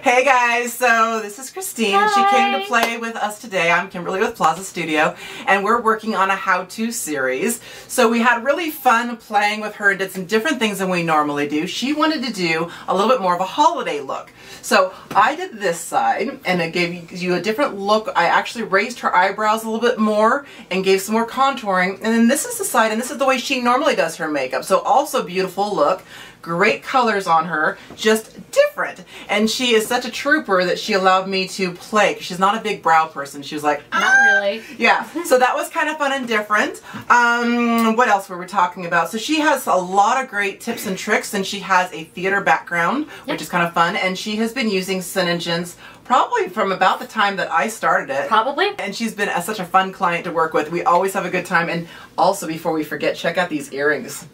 Hey guys, so this is Christine. Hi. She came to play with us today. I'm Kimberly with Plaza Studio, and we're working on a how-to series. So we had really fun playing with her and did some different things than we normally do. She wanted to do a little bit more of a holiday look. So I did this side, and it gave you a different look. I actually raised her eyebrows a little bit more and gave some more contouring. And then this is the side, and this is the way she normally does her makeup. So also beautiful look. Great colors on her, just different. And she is such a trooper that she allowed me to play. She's not a big brow person. She was like, ah! Not really. Yeah, so that was kind of fun and different. What else were we talking about? So she has a lot of great tips and tricks, and she has a theater background, which is kind of fun. And she has been using SeneGence probably from about the time that I started it. Probably. And she's been such a fun client to work with. We always have a good time. And also, before we forget, check out these earrings.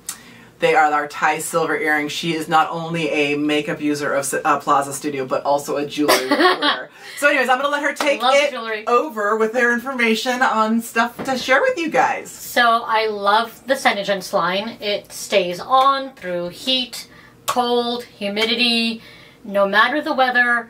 They are our Thai Silver earrings. She is not only a makeup user of Plaza Studio, but also a jewelry wearer. So anyways, I'm going to let her take it over with her information on stuff to share with you guys. So I love the SeneGence line. It stays on through heat, cold, humidity, no matter the weather,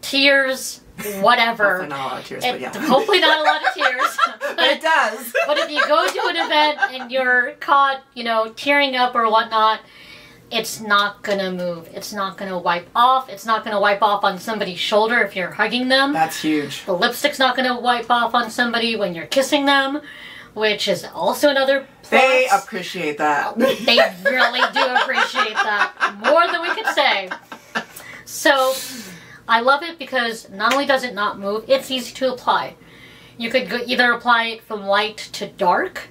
tears, whatever. Hopefully not a lot of tears, but yeah. Hopefully not a lot of tears. But it does. But if you go to an event and you're caught, you know, tearing up or whatnot, it's not gonna move. It's not gonna wipe off. It's not gonna wipe off on somebody's shoulder if you're hugging them. That's huge. The lipstick's not gonna wipe off on somebody when you're kissing them, which is also another plus. They appreciate that. They really do appreciate that. More than we could say. So I love it because not only does it not move, it's easy to apply. You could either apply it from light to dark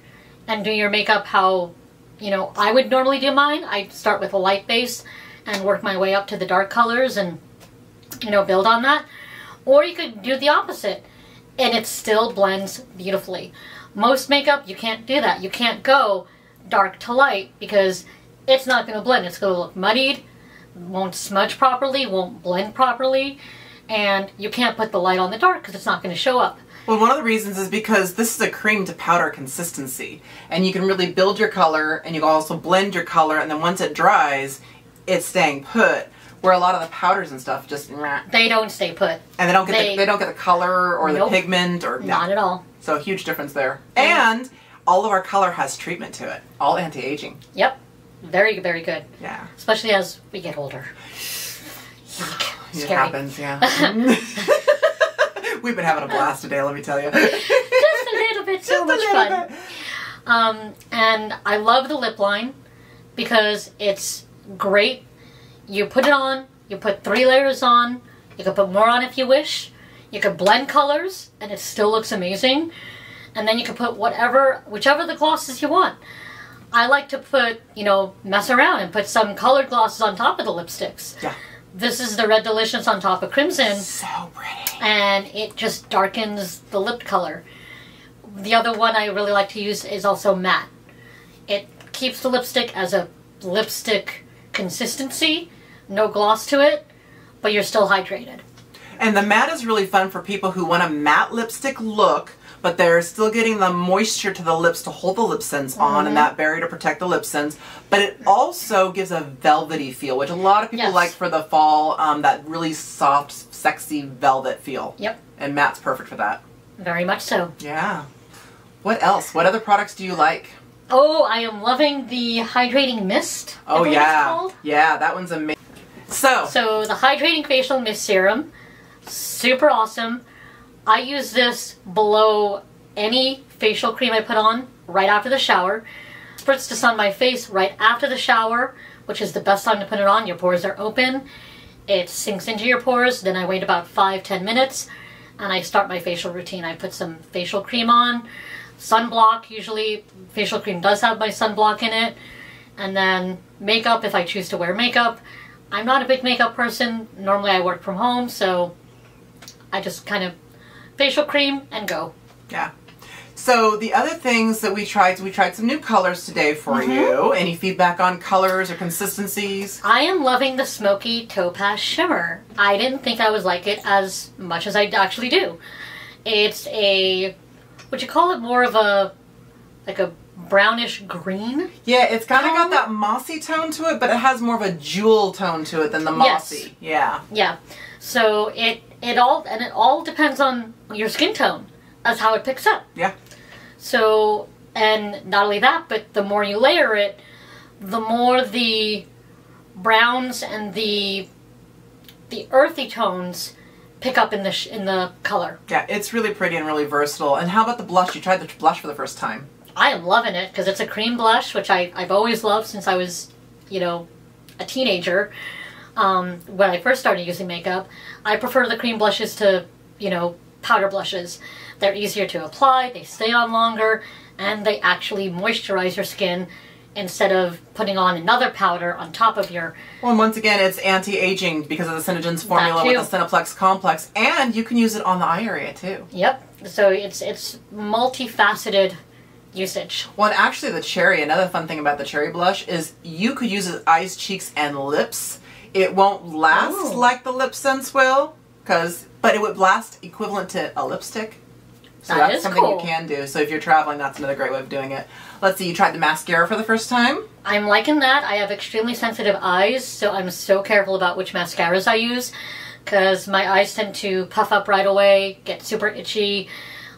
and do your makeup how, you know, I would normally do mine. I'd start with a light base and work my way up to the dark colors and, you know, build on that. Or you could do the opposite and it still blends beautifully. Most makeup, you can't do that. You can't go dark to light because it's not going to blend. It's going to look muddied, won't smudge properly, won't blend properly, and you can't put the light on the dark because it's not going to show up. Well, one of the reasons is because this is a cream to powder consistency, and you can really build your color, and you can also blend your color, and then once it dries, it's staying put. Where a lot of the powders and stuff just they don't stay put, and they don't get the color or the pigment or not at all. So a huge difference there, and all of our color has treatment to it, all anti-aging. Yep. Very, very good. Yeah. Especially as we get older. It happens, yeah. We've been having a blast today, let me tell you. Just a little bit, so much fun. And I love the lip line because it's great. You put it on, you put 3 layers on, you can put more on if you wish. You can blend colors and it still looks amazing. And then you can put whichever the glosses you want. I like to put, you know, mess around and put some colored glosses on top of the lipsticks. Yeah. This is the Red Delicious on top of Crimson. So pretty. And it just darkens the lip color. The other one I really like to use is also matte. It keeps the lipstick as a lipstick consistency, no gloss to it, but you're still hydrated. And the matte is really fun for people who want a matte lipstick look, but they're still getting the moisture to the lips to hold the LipSense on and that barrier to protect the LipSense. But it also gives a velvety feel, which a lot of people like for the fall, that really soft, sexy velvet feel. Yep. And matte's perfect for that. Very much so. Yeah. What else? What other products do you like? Oh, I am loving the Hydrating Mist. Oh, yeah. Yeah, that one's amazing. So the Hydrating Facial Mist Serum, super awesome. I use this below any facial cream I put on right after the shower. Spritz this on my face right after the shower, which is the best time to put it on. Your pores are open. It sinks into your pores. Then I wait about 5-10 minutes and I start my facial routine. I put some facial cream on, sunblock. Usually facial cream does have my sunblock in it. And then makeup if I choose to wear makeup. I'm not a big makeup person. Normally I work from home, so I just kind of facial cream and go. Yeah. So the other things that we tried some new colors today for you. Any feedback on colors or consistencies? I am loving the Smoky Topaz Shimmer. I didn't think I would like it as much as I actually do. It's a, would you call it more of a, like a brownish green? Yeah, it's kind of got that mossy tone to it, but it has more of a jewel tone to it than the mossy. Yes. Yeah. So it all depends on your skin tone as how it picks up. Yeah. So, and not only that, but the more you layer it, the more the browns and the earthy tones pick up in the color. Yeah, it's really pretty and really versatile. And how about the blush? You tried the blush for the first time. I am loving it because it's a cream blush, which I've always loved since I was, a teenager. When I first started using makeup, I prefer the cream blushes to, powder blushes. They're easier to apply, they stay on longer, and they actually moisturize your skin instead of putting on another powder on top of your... Well, and once again, it's anti-aging because of the SeneGence formula with the Cineplex Complex, and you can use it on the eye area too. Yep, so it's multifaceted usage. Well, and actually the cherry, another fun thing about the cherry blush is you could use it eyes, cheeks, and lips. It won't last like the LipSense will, but it would last equivalent to a lipstick. So that's something you can do. So if you're traveling, that's another great way of doing it. Let's see, you tried the mascara for the first time? I'm liking that. I have extremely sensitive eyes, so I'm so careful about which mascaras I use, because my eyes tend to puff up right away, get super itchy,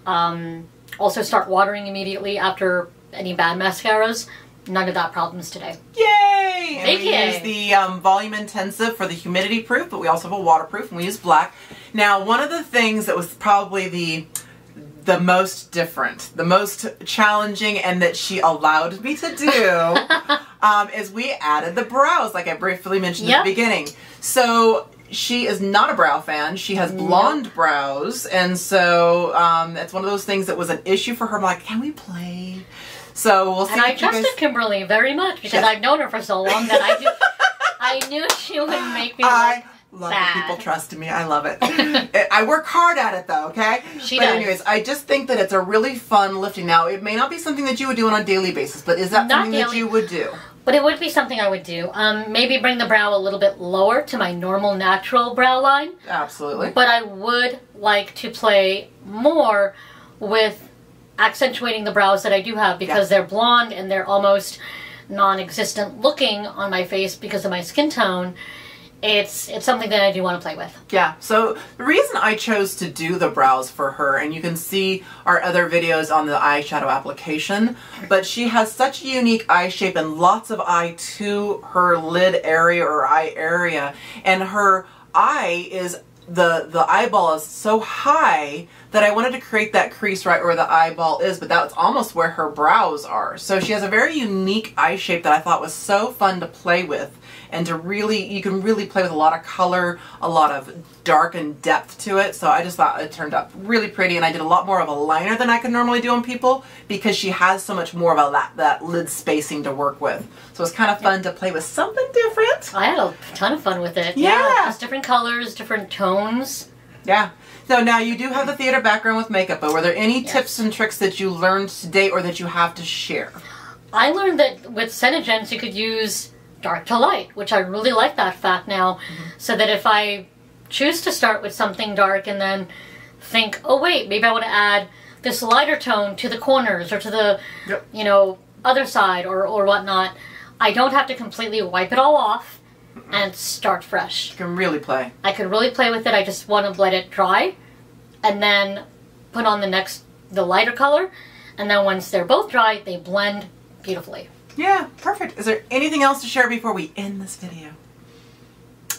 also start watering immediately after any bad mascaras. None of that problems today. Yay! And Thank we use the volume intensive for the humidity proof, but we also have a waterproof, and we use black. Now, one of the things that was probably the most different, the most challenging, and that she allowed me to do is we added the brows, like I briefly mentioned at the beginning. So she is not a brow fan. She has blonde brows, and so it's one of those things that was an issue for her. I'm like, can we play? So we'll see. And I trusted Kimberly very much because I've known her for so long that I knew she would make me look love when people trust me. I love it. I work hard at it though, okay? She does. Anyways, I just think that it's a really fun lifting. Now, it may not be something that you would do on a daily basis, but is that something that you would do? But it would be something I would do. Maybe bring the brow a little bit lower to my normal natural brow line. Absolutely. But I would like to play more with accentuating the brows that I do have because they're blonde and they're almost non-existent looking on my face because of my skin tone. It's something that I do want to play with. Yeah, so the reason I chose to do the brows for her, and you can see our other videos on the eyeshadow application, but she has such a unique eye shape and lots of eye to her lid area or eye area, and her eye is, the eyeball is so high that I wanted to create that crease right where the eyeball is, but that's almost where her brows are. So she has a very unique eye shape that I thought was so fun to play with. And to really, you can really play with a lot of color, a lot of dark and depth to it. So I just thought it turned up really pretty, and I did a lot more of a liner than I could normally do on people because she has so much more of that lid spacing to work with. So it's kind of fun to play with something different. I had a ton of fun with it. Yeah. Just different colors, different tones. Yeah. So now you do have the theater background with makeup, but were there any tips and tricks that you learned today or that you have to share? I learned that with SeneGence you could use dark to light, which I really like that fact now, so that if I choose to start with something dark and then think, oh wait, maybe I want to add this lighter tone to the corners or to the, other side or whatnot, I don't have to completely wipe it all off and start fresh. You can really play. I could really play with it. I just want to let it dry and then put on the lighter color, and then once they're both dry, they blend beautifully. Yeah, perfect. Is there anything else to share before we end this video?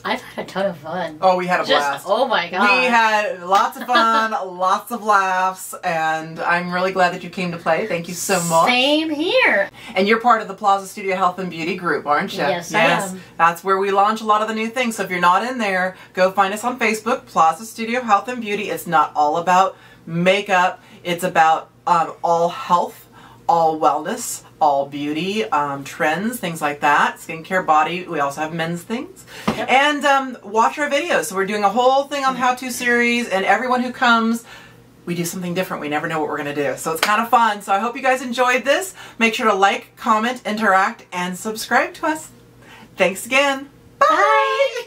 I've had a ton of fun. Oh, we had a blast. Oh my god. We had lots of fun, lots of laughs, and I'm really glad that you came to play. Thank you so much. Same here. And you're part of the Plaza Studio Health and Beauty group, aren't you? Yes, I am. That's where we launch a lot of the new things. So if you're not in there, go find us on Facebook, Plaza Studio Health and Beauty. It's not all about makeup. It's about all health, all wellness, all beauty, trends, things like that. Skincare, body. We also have men's things. Yep. And watch our videos. So we're doing a whole thing on how-to series, and everyone who comes, we do something different. We never know what we're going to do. So it's kind of fun. So I hope you guys enjoyed this. Make sure to like, comment, interact, and subscribe to us. Thanks again. Bye.